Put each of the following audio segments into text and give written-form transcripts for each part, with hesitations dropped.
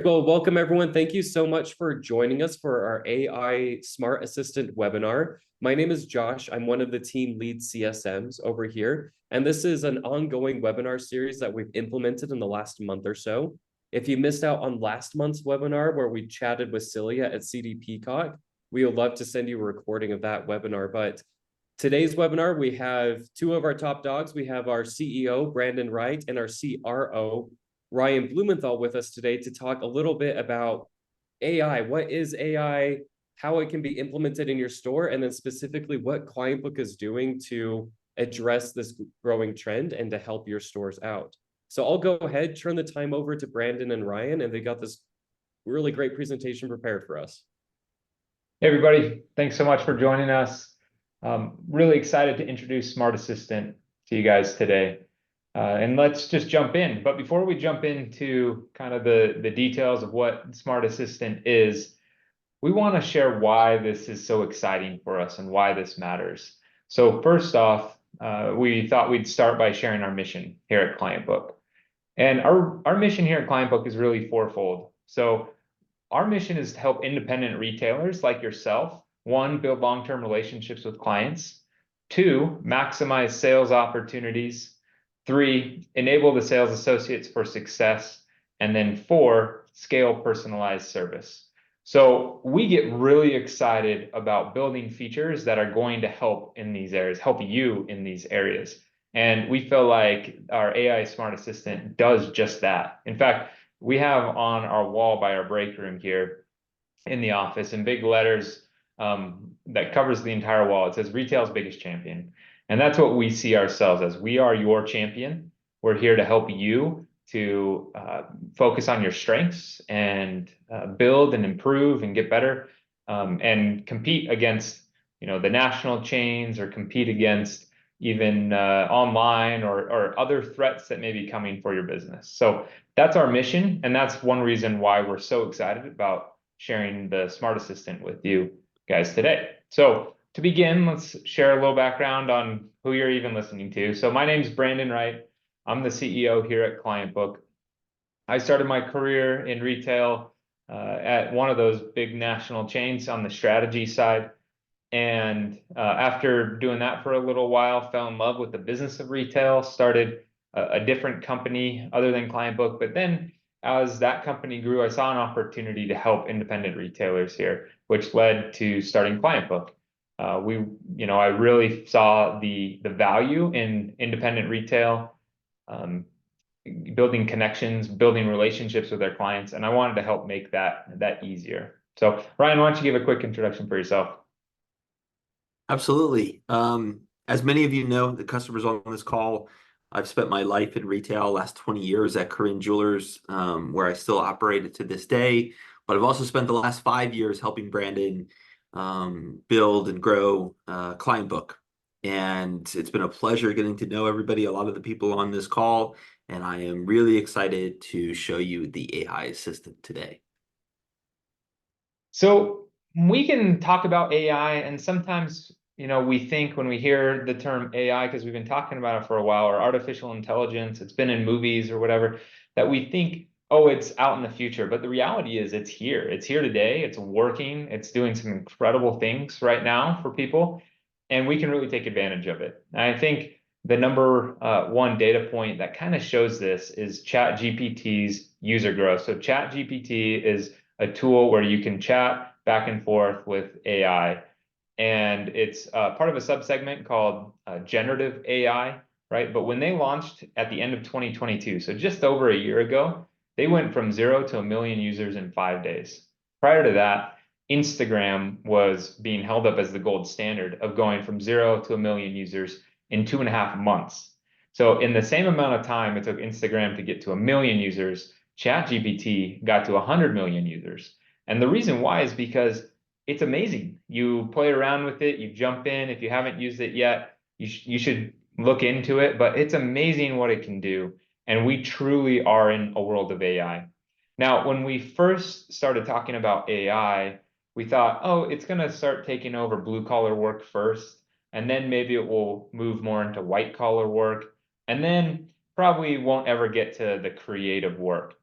Well, welcome everyone. Thank you so much for joining us for our AI Smart Assistant webinar. My name is Josh. I'm one of the team lead CSMs over here, and this is an ongoing webinar series that we've implemented in the last month or so. If you missed out on last month's webinar where we chatted with Celia at CD Peacock, we would love to send you a recording of that webinar. But today's webinar, we have two of our top dogs. We have our CEO, Brandon Wright, and our CRO, Ryan Blumenthal, with us today to talk a little bit about AI. What is AI, how it can be implemented in your store, and then specifically what Clientbook is doing to address this growing trend and to help your stores out. So I'll go ahead, turn the time over to Brandon and Ryan, and they got this really great presentation prepared for us. Hey everybody, thanks so much for joining us. Really excited to introduce Smart Assistant to you guys today. And let's just jump in. But before we jump into kind of the details of what Smart Assistant is, we want to share why this is so exciting for us and why this matters. So first off, we thought we'd start by sharing our mission here at Clientbook. And our mission here at Clientbook is really fourfold. So our mission is to help independent retailers like yourself, one, build long-term relationships with clients, two, maximize sales opportunities, three, enable the sales associates for success, and then four, scale personalized service. So we get really excited about building features that are going to help in these areas, help you in these areas. And we feel like our AI Smart Assistant does just that. In fact, we have on our wall by our break room here in the office in big letters that covers the entire wall. It says retail's biggest champion. And that's what we see ourselves as. We are your champion. We're here to help you to focus on your strengths and build and improve and get better and compete against, the national chains or compete against even online or other threats that may be coming for your business. So that's our mission. And that's one reason why we're so excited about sharing the Smart Assistant with you guys today. So to begin, let's share a little background on who you're even listening to. So my name's Brandon Wright. I'm the CEO here at Clientbook. I started my career in retail at one of those big national chains on the strategy side. And after doing that for a little while, fell in love with the business of retail, started a different company other than Clientbook. But then as that company grew, I saw an opportunity to help independent retailers here, which led to starting Clientbook. I really saw the value in independent retail, building connections, building relationships with their clients, and I wanted to help make that easier. So Ryan, why don't you give a quick introduction for yourself? Absolutely. As many of you know, the customers on this call, I've spent my life in retail, last 20 years at Korean Jewelers, where I still operate to this day. But I've also spent the last 5 years helping Brandon build and grow Clientbook. And it's been a pleasure getting to know everybody, a lot of the people on this call. And I am really excited to show you the AI assistant today. So we can talk about AI, and sometimes we think when we hear the term AI, because we've been talking about it for a while, or artificial intelligence, it's been in movies or whatever, that we think, oh, it's out in the future. But the reality is it's here. It's here today. It's working. It's doing some incredible things right now for people, and we can really take advantage of it. And I think the number one data point that kind of shows this is ChatGPT's user growth. So ChatGPT is a tool where you can chat back and forth with AI. And it's part of a subsegment called generative AI, right? But when they launched at the end of 2022, so just over a year ago, they went from 0 to 1 million users in 5 days. Prior to that, Instagram was being held up as the gold standard of going from 0 to 1 million users in 2.5 months. So in the same amount of time it took Instagram to get to 1 million users, ChatGPT got to 100 million users. And the reason why is because it's amazing. You play around with it, you jump in. If you haven't used it yet, you should look into it, but it's amazing what it can do. And we truly are in a world of AI. Now, when we first started talking about AI, we thought, oh, it's going to start taking over blue collar work first, and then maybe it will move more into white collar work, and then probably won't ever get to the creative work.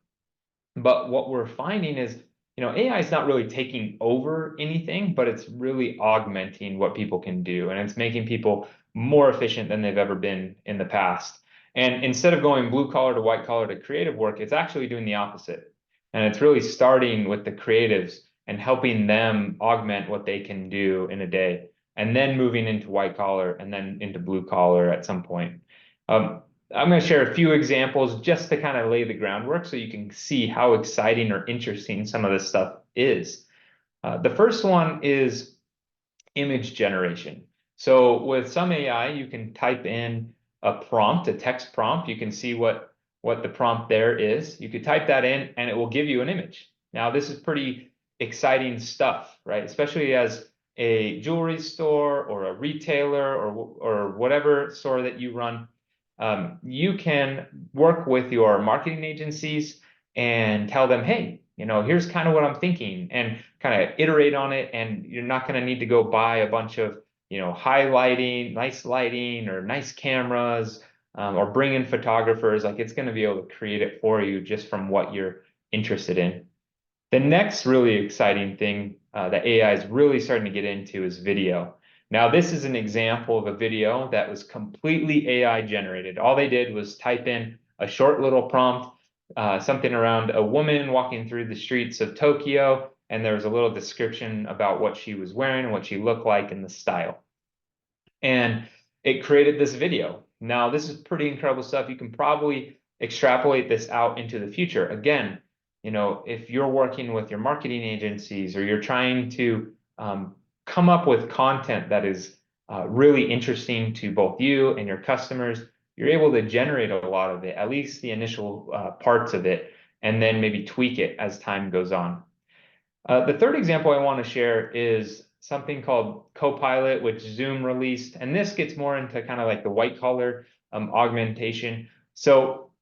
But what we're finding is, AI is not really taking over anything, but it's really augmenting what people can do. And it's making people more efficient than they've ever been in the past. And instead of going blue collar to white collar to creative work, it's actually doing the opposite. And it's really starting with the creatives and helping them augment what they can do in a day, and then moving into white collar and then into blue collar at some point. I'm going to share a few examples just to kind of lay the groundwork so you can see how exciting or interesting some of this stuff is. The first one is image generation. So with some AI, you can type in a prompt, a text prompt. You can see what the prompt there is. You could type that in and it will give you an image. Now, this is pretty exciting stuff, right? Especially as a jewelry store or a retailer or whatever store that you run. You can work with your marketing agencies and tell them, hey, here's kind of what I'm thinking, and kind of iterate on it. And you're not going to need to go buy a bunch of, highlighting, nice lighting, or nice cameras, or bring in photographers. Like, it's going to be able to create it for you just from what you're interested in. The next really exciting thing that AI is really starting to get into is video. Now, this is an example of a video that was completely AI generated. All they did was type in a short little prompt, something around a woman walking through the streets of Tokyo, and there was a little description about what she was wearing and what she looked like and the style. And it created this video. Now, this is pretty incredible stuff. You can probably extrapolate this out into the future. Again, if you're working with your marketing agencies, or you're trying to come up with content that is really interesting to both you and your customers, you're able to generate a lot of it, at least the initial parts of it, and then maybe tweak it as time goes on. The third example I want to share is something called Copilot, which Zoom released. And this gets more into kind of like the white collar augmentation. So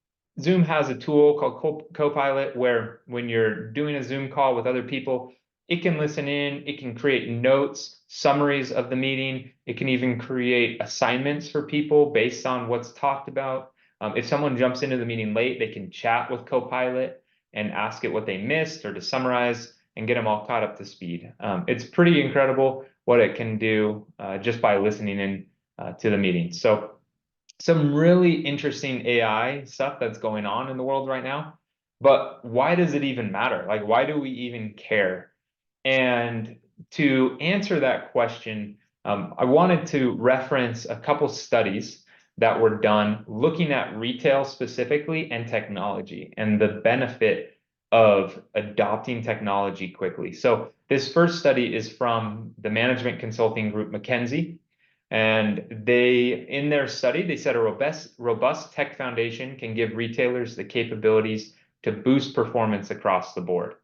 Zoom has a tool called Copilot, where when you're doing a Zoom call with other people, it can listen in, it can create notes, summaries of the meeting. It can even create assignments for people based on what's talked about. If someone jumps into the meeting late, they can chat with Copilot and ask it what they missed, or to summarize and get them all caught up to speed. It's pretty incredible what it can do just by listening in to the meeting. So some really interesting AI stuff that's going on in the world right now. But why does it even matter? Like, why do we even care? And to answer that question, I wanted to reference a couple studies that were done looking at retail specifically and technology, and the benefit of adopting technology quickly. So this first study is from the management consulting group McKinsey. And in their study, they said a robust tech foundation can give retailers the capabilities to boost performance across the board.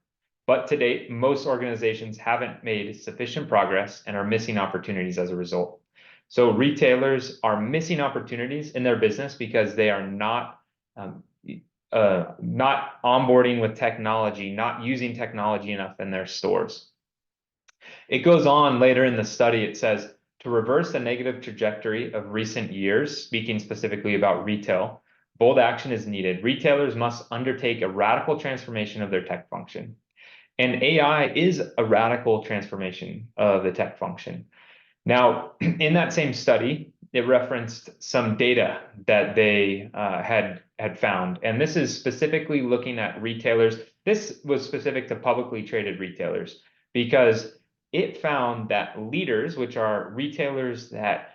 But to date, most organizations haven't made sufficient progress and are missing opportunities as a result. So retailers are missing opportunities in their business because they are not onboarding with technology, not using technology enough in their stores. It goes on later in the study, it says, to reverse the negative trajectory of recent years, speaking specifically about retail, bold action is needed. Retailers must undertake a radical transformation of their tech function. And AI is a radical transformation of the tech function. Now, in that same study, it referenced some data that they had found. And this is specifically looking at retailers. This was specific to publicly traded retailers, because it found that leaders, which are retailers that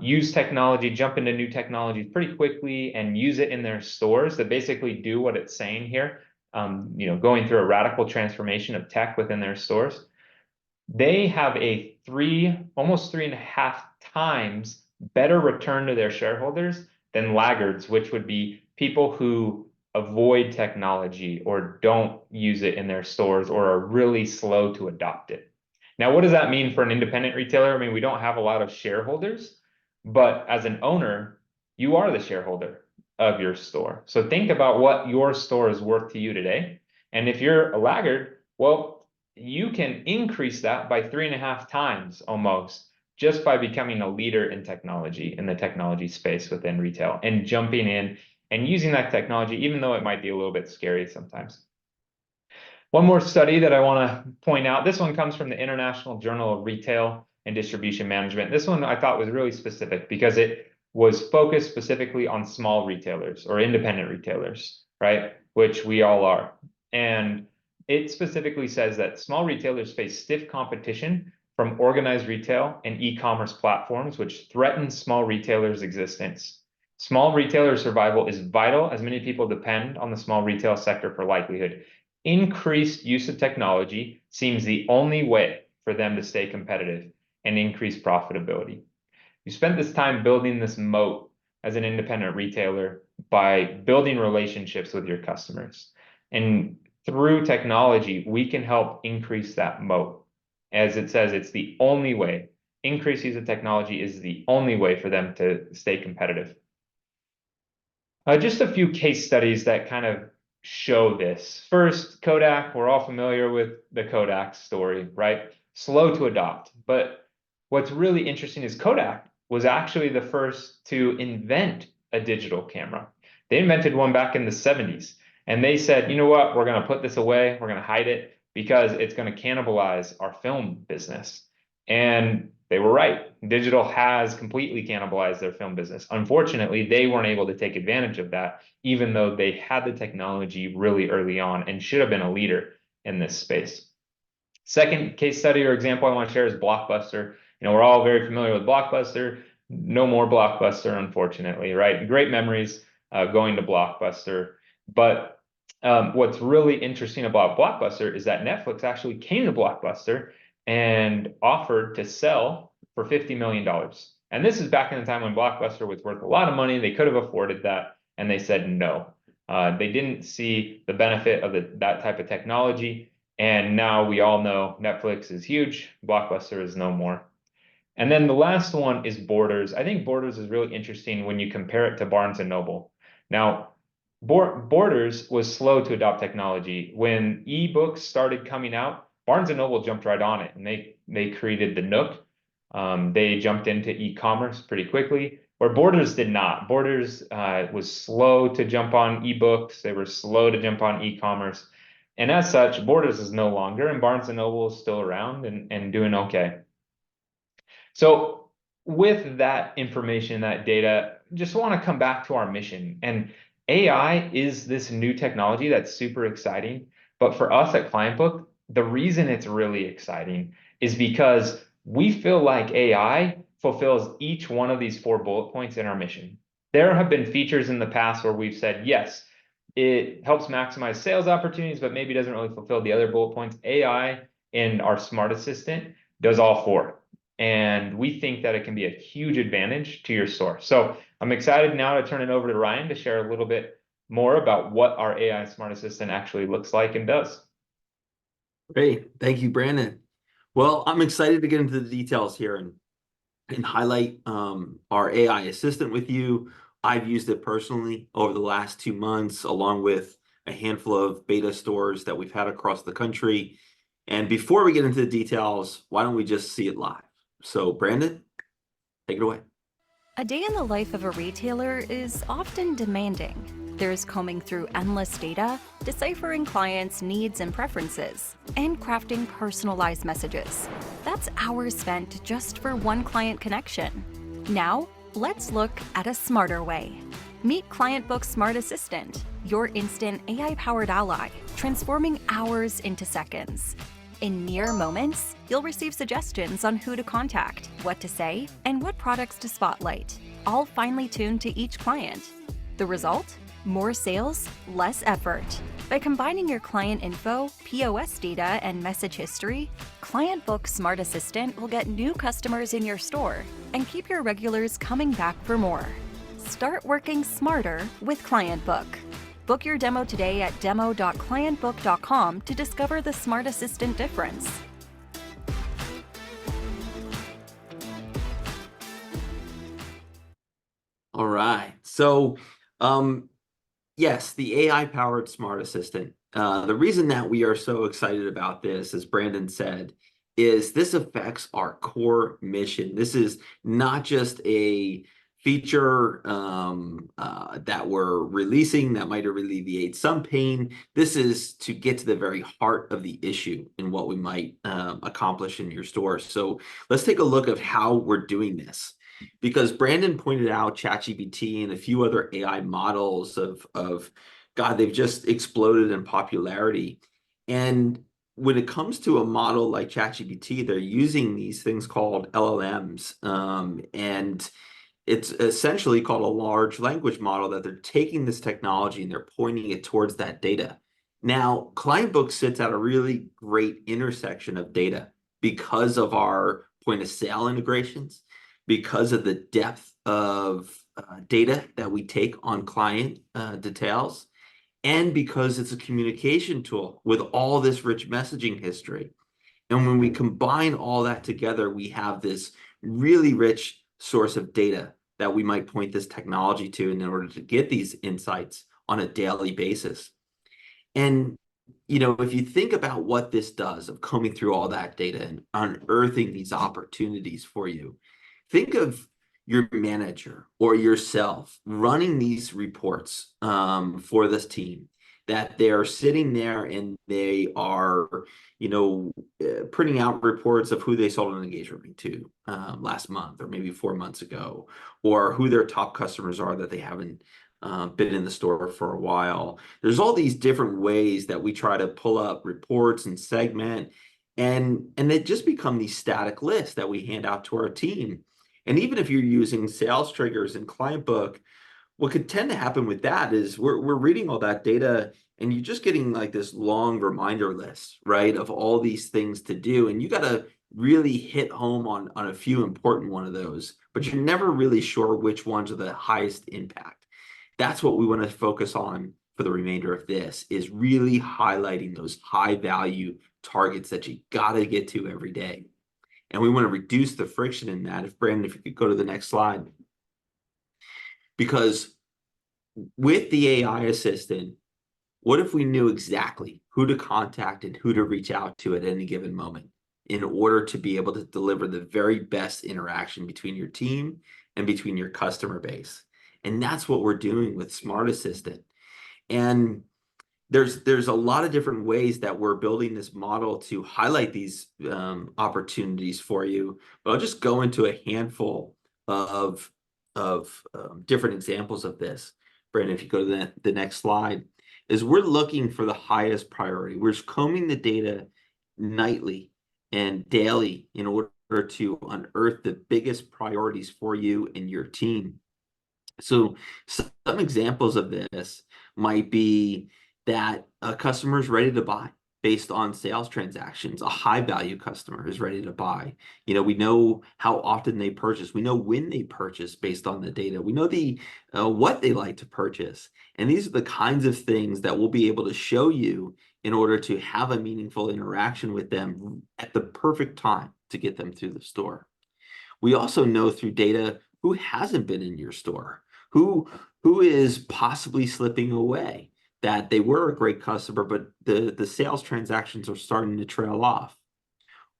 use technology, jump into new technologies pretty quickly and use it in their stores, that basically do what it's saying here, going through a radical transformation of tech within their stores, they have a almost 3.5 times better return to their shareholders than laggards, which would be people who avoid technology or don't use it in their stores or are really slow to adopt it. Now, what does that mean for an independent retailer? I mean, we don't have a lot of shareholders, but as an owner, you are the shareholder of your store. So think about what your store is worth to you today. And if you're a laggard, well, you can increase that by 3.5 times almost, just by becoming a leader in technology, in the technology space within retail, and jumping in and using that technology, even though it might be a little bit scary sometimes. One more study that I want to point out. This one comes from the International Journal of Retail and Distribution Management. This one I thought was really specific because it was focused specifically on small retailers or independent retailers, right? Which we all are. And it specifically says that small retailers face stiff competition from organized retail and e-commerce platforms, which threaten small retailers' existence. Small retailer survival is vital as many people depend on the small retail sector for livelihood. Increased use of technology seems the only way for them to stay competitive and increase profitability. You spent this time building this moat as an independent retailer by building relationships with your customers. And through technology, we can help increase that moat. As it says, it's the only way. Increased use of technology is the only way for them to stay competitive. Just a few case studies that kind of show this. First, Kodak, we're all familiar with the Kodak story, right? Slow to adopt. But what's really interesting is Kodak was actually the first to invent a digital camera. They invented one back in the 70s. And they said, you know what, we're going to put this away, we're going to hide it because it's going to cannibalize our film business. And they were right. Digital has completely cannibalized their film business. Unfortunately, they weren't able to take advantage of that, even though they had the technology really early on and should have been a leader in this space. Second case study or example I want to share is Blockbuster. You know, we're all very familiar with Blockbuster. No more Blockbuster, unfortunately, right? Great memories going to Blockbuster. But what's really interesting about Blockbuster is that Netflix actually came to Blockbuster and offered to sell for $50 million. And this is back in the time when Blockbuster was worth a lot of money. They could have afforded that, and they said no. They didn't see the benefit of that type of technology. And now we all know Netflix is huge, Blockbuster is no more. And then the last one is Borders. I think Borders is really interesting when you compare it to Barnes & Noble. Now, Borders was slow to adopt technology. When ebooks started coming out, Barnes & Noble jumped right on it, and they created the Nook. They jumped into e-commerce pretty quickly, where Borders did not. Borders was slow to jump on ebooks. They were slow to jump on e-commerce. And as such, Borders is no longer, and Barnes & Noble is still around and doing okay. So with that information, that data, just want to come back to our mission. And AI is this new technology that's super exciting. But for us at Clientbook, the reason it's really exciting is because we feel like AI fulfills each one of these 4 bullet points in our mission. There have been features in the past where we've said, yes, it helps maximize sales opportunities, but maybe doesn't really fulfill the other bullet points. AI and our Smart Assistant does all 4. And we think that it can be a huge advantage to your store. So I'm excited now to turn it over to Ryan to share a little bit more about what our AI Smart Assistant actually looks like and does. Great. Thank you, Brandon. Well, I'm excited to get into the details here and highlight our AI assistant with you. I've used it personally over the last 2 months, along with a handful of beta stores that we've had across the country. And before we get into the details, why don't we just see it live? So, Brandon, take it away. A day in the life of a retailer is often demanding. There's combing through endless data, deciphering clients' needs and preferences, and crafting personalized messages. That's hours spent just for one client connection. Now, let's look at a smarter way. Meet Clientbook Smart Assistant, your instant AI-powered ally, transforming hours into seconds. In mere moments, you'll receive suggestions on who to contact, what to say, and what products to spotlight, all finely tuned to each client. The result? More sales, less effort. By combining your client info, POS data, and message history, Clientbook Smart Assistant will get new customers in your store and keep your regulars coming back for more. Start working smarter with Clientbook. Book your demo today at demo.clientbook.com to discover the Smart Assistant difference. All right. So, yes, the AI-powered Smart Assistant. The reason that we are so excited about this, as Brandon said, is this affects our core mission. This is not just a feature that we're releasing that might alleviate some pain. This is to get to the very heart of the issue and what we might accomplish in your store. So let's take a look at how we're doing this. Because Brandon pointed out ChatGPT and a few other AI models of God, they've just exploded in popularity. And when it comes to a model like ChatGPT, they're using these things called LLMs, and it's essentially called a large language model that they're taking this technology and they're pointing it towards that data. Now, Clientbook sits at a really great intersection of data because of our point of sale integrations, because of the depth of data that we take on client details, and because it's a communication tool with all this rich messaging history. And when we combine all that together, we have this really rich source of data that we might point this technology to in order to get these insights on a daily basis. And, you know, if you think about what this does of combing through all that data and unearthing these opportunities for you, think of your manager or yourself running these reports for this team, that they're sitting there and they are, you know, printing out reports of who they sold an engagement ring to last month or maybe 4 months ago, or who their top customers are that they haven't been in the store for a while. There's all these different ways that we try to pull up reports and segment, and they just become these static lists that we hand out to our team. And even if you're using sales triggers in Clientbook, what could tend to happen with that is we're reading all that data and you're just getting like this long reminder list, right, of all these things to do. And you got to really hit home on a few important one of those, but you're never really sure which ones are the highest impact. That's what we want to focus on for the remainder of this, is really highlighting those high value targets that you got to get to every day. And we want to reduce the friction in that. Brandon, if you could go to the next slide. Because with the AI assistant, what if we knew exactly who to contact and who to reach out to at any given moment in order to be able to deliver the very best interaction between your team and between your customer base? And that's what we're doing with Smart Assistant. And there's a lot of different ways that we're building this model to highlight these opportunities for you. But I'll just go into a handful of different examples of this. Brandon, if you go to the next slide, is we're looking for the highest priority. We're combing the data nightly and daily in order to unearth the biggest priorities for you and your team. So some examples of this might be that a customer is ready to buy based on sales transactions. A high value customer is ready to buy. You know, we know how often they purchase. We know when they purchase based on the data. We know what they like to purchase. And these are the kinds of things that we'll be able to show you in order to have a meaningful interaction with them at the perfect time to get them through the store. We also know through data who hasn't been in your store, who is possibly slipping away, that they were a great customer, but the sales transactions are starting to trail off.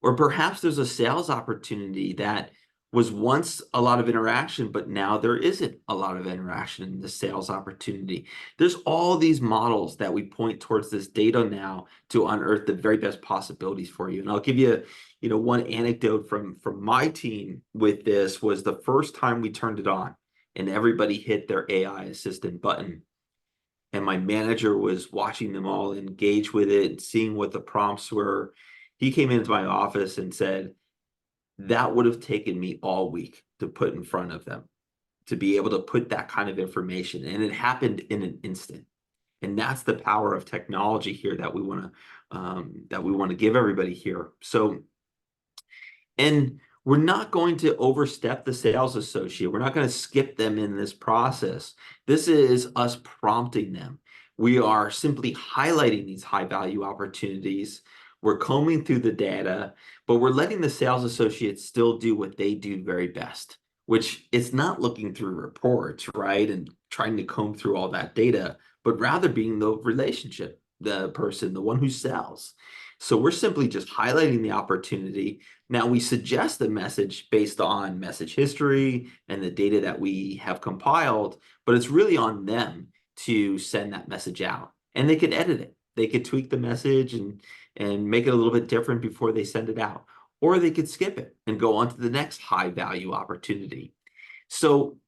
Or perhaps there's a sales opportunity that was once a lot of interaction, but now there isn't a lot of interaction in the sales opportunity. There's all these models that we point towards this data now to unearth the very best possibilities for you. And I'll give you, one anecdote from my team with this. Was the first time we turned it on and everybody hit their AI assistant button. And my manager was watching them all engage with it and seeing what the prompts were. He came into my office and said, that would have taken me all week to put in front of them, to be able to put that kind of information. And it happened in an instant. And that's the power of technology here that we want to give everybody here. So, and we're not going to overstep the sales associate. We're not going to skip them in this process. This is us prompting them. We are simply highlighting these high value opportunities. We're combing through the data, but we're letting the sales associates still do what they do very best, which is not looking through reports, right? And trying to comb through all that data, but rather being the relationship, the person, the one who sells. So we're simply just highlighting the opportunity. Now we suggest a message based on message history and the data that we have compiled, but it's really on them to send that message out. And they could edit it. They could tweak the message and make it a little bit different before they send it out. Or they could skip it and go on to the next high value opportunity. So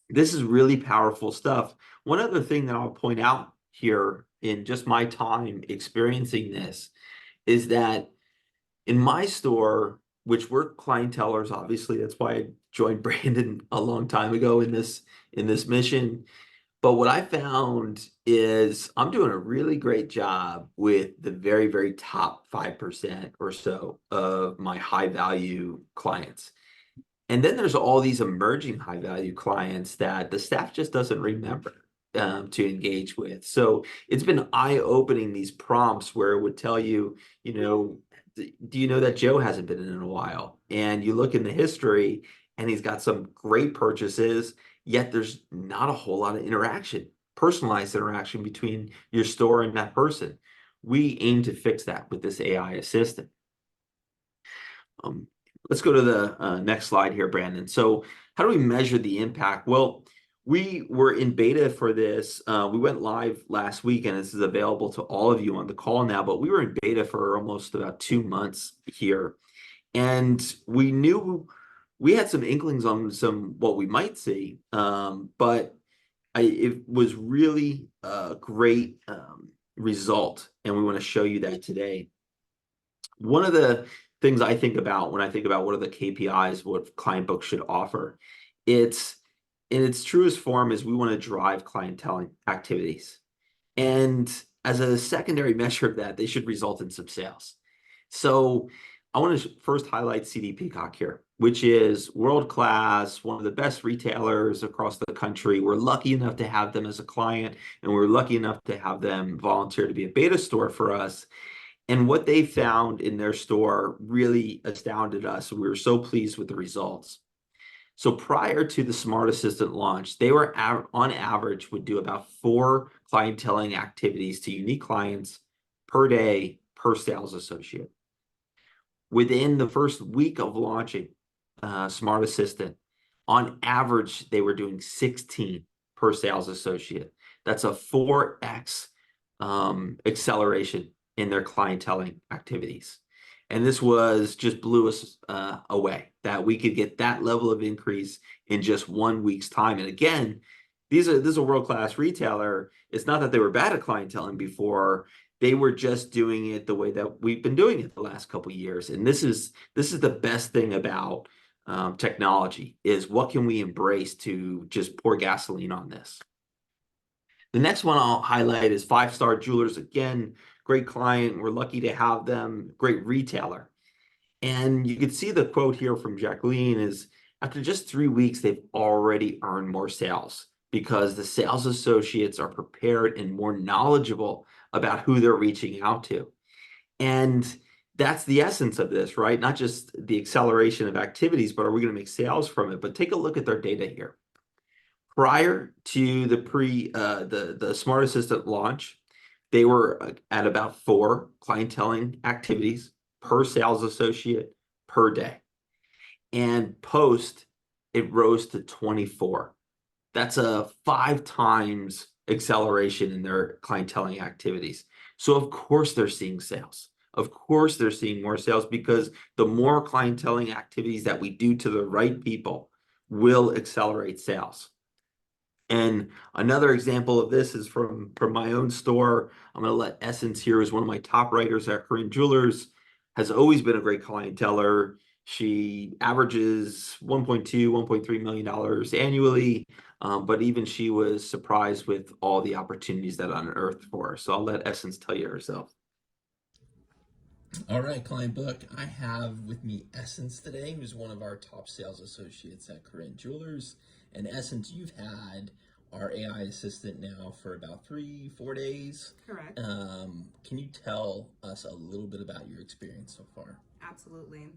this is really powerful stuff. One other thing that I'll point out here in just my time experiencing this is that in my store, which we're clientelers, obviously, that's why I joined Brandon a long time ago in this mission. But what I found is I'm doing a really great job with the very, very top 5% or so of my high value clients. And then there's all these emerging high value clients that the staff just doesn't remember to engage with. So it's been eye-opening, these prompts where it would tell you, do you know that Joe hasn't been in a while? And you look in the history and he's got some great purchases, yet there's not a whole lot of interaction, personalized interaction between your store and that person. We aim to fix that with this AI assistant. Let's go to the next slide here, Brandon. So how do we measure the impact? Well, we were in beta for this. We went live last week, and this is available to all of you on the call now, but we were in beta for almost about 2 months here. And we knew we had some inklings on what we might see, but it was really a great result, and we want to show you that today. One of the things I think about when I think about what are the KPIs, what Clientbook should offer, it's in its truest form is we want to drive clienteling activities. And as a secondary measure of that, they should result in some sales. So I want to first highlight CD Peacock here, which is world-class, one of the best retailers across the country. We're lucky enough to have them as a client, and we're lucky enough to have them volunteer to be a beta store for us. And what they found in their store really astounded us. We were so pleased with the results. So prior to the Smart Assistant launch, they were on average would do about 4 clienteling activities to unique clients per day per sales associate. Within the first week of launching Smart Assistant, on average, they were doing 16 per sales associate. That's a 4x acceleration in their clienteling activities. And this was just blew us away that we could get that level of increase in just 1 week's time. And again, this is a world-class retailer. It's not that they were bad at clienteling before. They were just doing it the way that we've been doing it the last couple of years. And this is the best thing about technology is what can we embrace to just pour gasoline on this. The next one I'll highlight is 5 Star Jewelers. Again, great client. We're lucky to have them. Great retailer. And you can see the quote here from Jacqueline is, after just 3 weeks, they've already earned more sales because the sales associates are prepared and more knowledgeable about who they're reaching out to. And that's the essence of this, right? Not just the acceleration of activities, but are we going to make sales from it? But take a look at their data here. Prior to the Smart Assistant launch, they were at about 4 clienteling activities per sales associate per day. And post, it rose to 24. That's a 5 times acceleration in their clienteling activities. So of course they're seeing sales. Of course they're seeing more sales because the more clienteling activities that we do to the right people will accelerate sales. And another example of this is from my own store. I'm going to let Essence here, who's one of my top writers at Korean Jewelers, has always been a great clienteler. She averages $1.2–1.3 million annually, but even she was surprised with all the opportunities that unearthed for her. So I'll let Essence tell you herself. All right, Clientbook. I have with me Essence today, who's one of our top sales associates at Korean Jewelers. And Essence, you've had our AI assistant now for about 3–4 days. Correct. Can you tell us a little bit about your experience so far? Absolutely.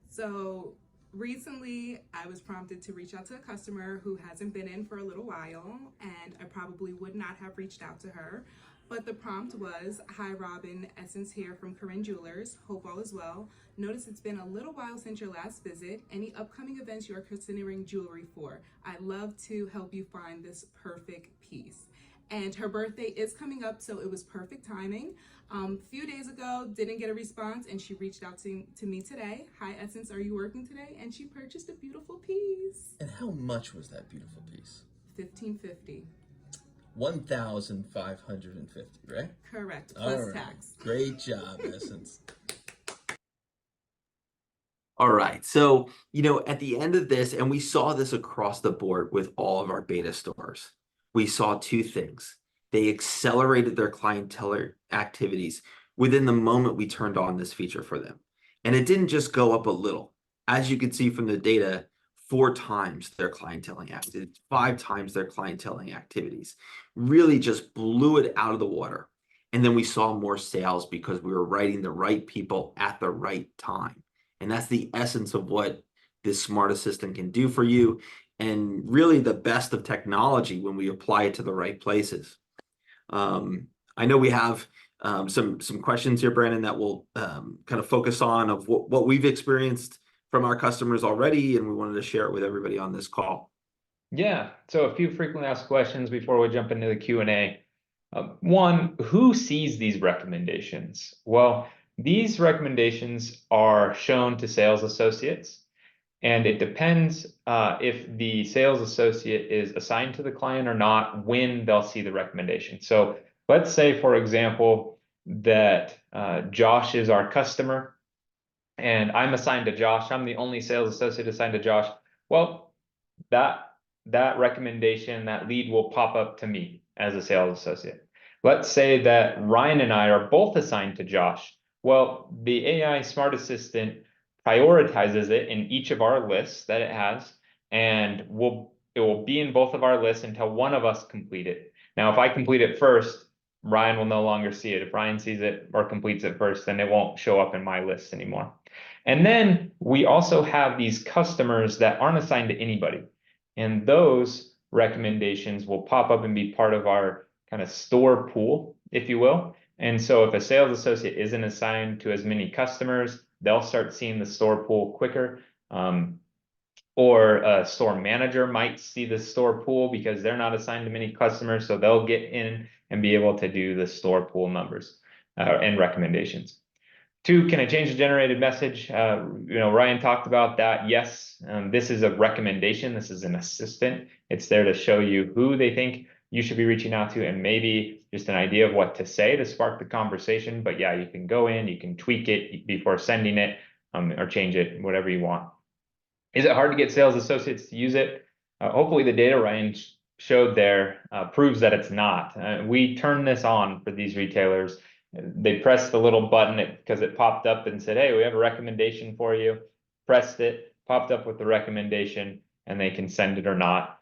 So recently I was prompted to reach out to a customer who hasn't been in for a little while, and I probably would not have reached out to her But the prompt was, "Hi Robin, Essence here from Corinne Jewelers. Hope all is well. Notice it's been a little while since your last visit. Any upcoming events you are considering jewelry for? I'd love to help you find this perfect piece." And her birthday is coming up, so it was perfect timing. A few days ago, didn't get a response, and she reached out to me today. "Hi Essence, are you working today?" And she purchased a beautiful piece. And how much was that beautiful piece? $1,550. 1,550, right? Correct, All plus right. tax. Great job, Essence. All right. So, at the end of this, and we saw this across the board with all of our beta stores, we saw two things. They accelerated their clientele activities within the moment we turned on this feature for them. And it didn't just go up a little. As you can see from the data, 4 times their clienteling activities, 5 times their clienteling activities, really just blew it out of the water. And then we saw more sales because we were writing the right people at the right time. And that's the essence of what this smart assistant can do for you, and really the best of technology when we apply it to the right places. I know we have some questions here, Brandon, that we'll kind of focus on of what we've experienced from our customers already, and we wanted to share it with everybody on this call. Yeah, so a few frequently asked questions before we jump into the Q&A. One, who sees these recommendations? Well, these recommendations are shown to sales associates, and it depends if the sales associate is assigned to the client or not when they'll see the recommendation. So let's say, for example, that Josh is our customer, and I'm assigned to Josh. I'm the only sales associate assigned to Josh. Well, that recommendation, that lead will pop up to me as a sales associate. Let's say that Ryan and I are both assigned to Josh. Well, the AI Smart Assistant prioritizes it in each of our lists that it has, and it will be in both of our lists until one of us complete it. Now, if I complete it first, Ryan will no longer see it. If Ryan sees it or completes it first, then it won't show up in my list anymore. And then we also have these customers that aren't assigned to anybody. And those recommendations will pop up and be part of our kind of store pool, if you will. And so if a sales associate isn't assigned to as many customers, they'll start seeing the store pool quicker. Or a store manager might see the store pool because they're not assigned to many customers, so they'll get in and be able to do the store pool numbers and recommendations. 2, can I change the generated message? Ryan talked about that. Yes, this is a recommendation. This is an assistant. It's there to show you who they think you should be reaching out to, and maybe just an idea of what to say to spark the conversation. But yeah, you can go in, you can tweak it before sending it, or change it, whatever you want. Is it hard to get sales associates to use it? Hopefully the data Ryan showed there proves that it's not. We turned this on for these retailers. They pressed the little button because it popped up and said, "Hey, we have a recommendation for you." Pressed it, popped up with the recommendation, and they can send it or not.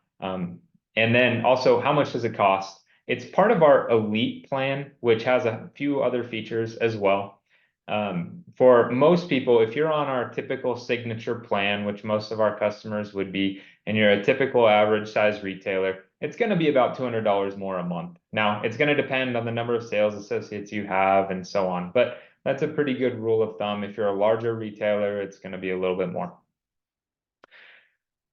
And then also, how much does it cost? It's part of our Elite plan, which has a few other features as well. For most people, if you're on our typical signature plan, which most of our customers would be, and you're a typical average size retailer, it's going to be about $200 more a month. Now, it's going to depend on the number of sales associates you have and so on, but that's a pretty good rule of thumb. If you're a larger retailer, it's going to be a little bit more.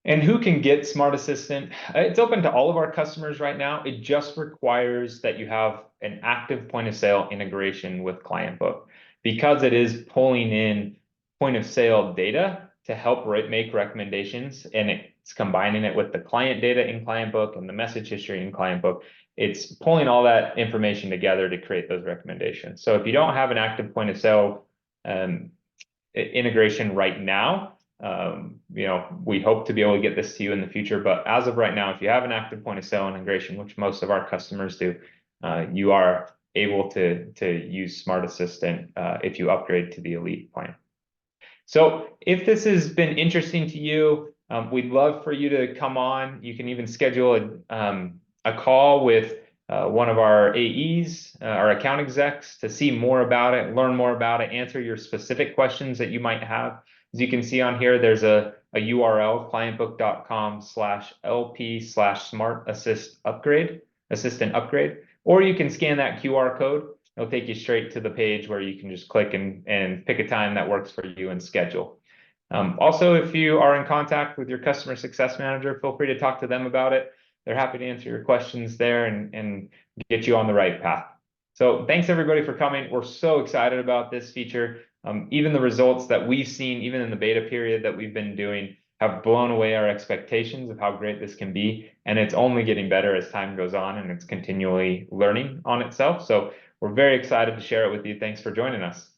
And who can get Smart Assistant? It's open to all of our customers right now. It just requires that you have an active point of sale integration with Clientbook, because it is pulling in point of sale data to help make recommendations, and it's combining it with the client data in Clientbook and the message history in Clientbook. It's pulling all that information together to create those recommendations. So if you don't have an active point of sale integration right now, we hope to be able to get this to you in the future. But as of right now, if you have an active point of sale integration, which most of our customers do, you are able to use Smart Assistant if you upgrade to the Elite plan. So if this has been interesting to you, we'd love for you to come on. You can even schedule a call with one of our AEs, our account execs, to see more about it, learn more about it, answer your specific questions that you might have. As you can see on here, there's a URL, clientbook.com/LP/smart assistant upgrade. or you can scan that QR code. It'll take you straight to the page where you can just click and pick a time that works for you and schedule. Also, if you are in contact with your customer success manager, feel free to talk to them about it. They're happy to answer your questions there and get you on the right path. So thanks everybody for coming. We're so excited about this feature. Even the results that we've seen, even in the beta period that we've been doing, have blown away our expectations of how great this can be. And it's only getting better as time goes on, and it's continually learning on itself. So we're very excited to share it with you. Thanks for joining us.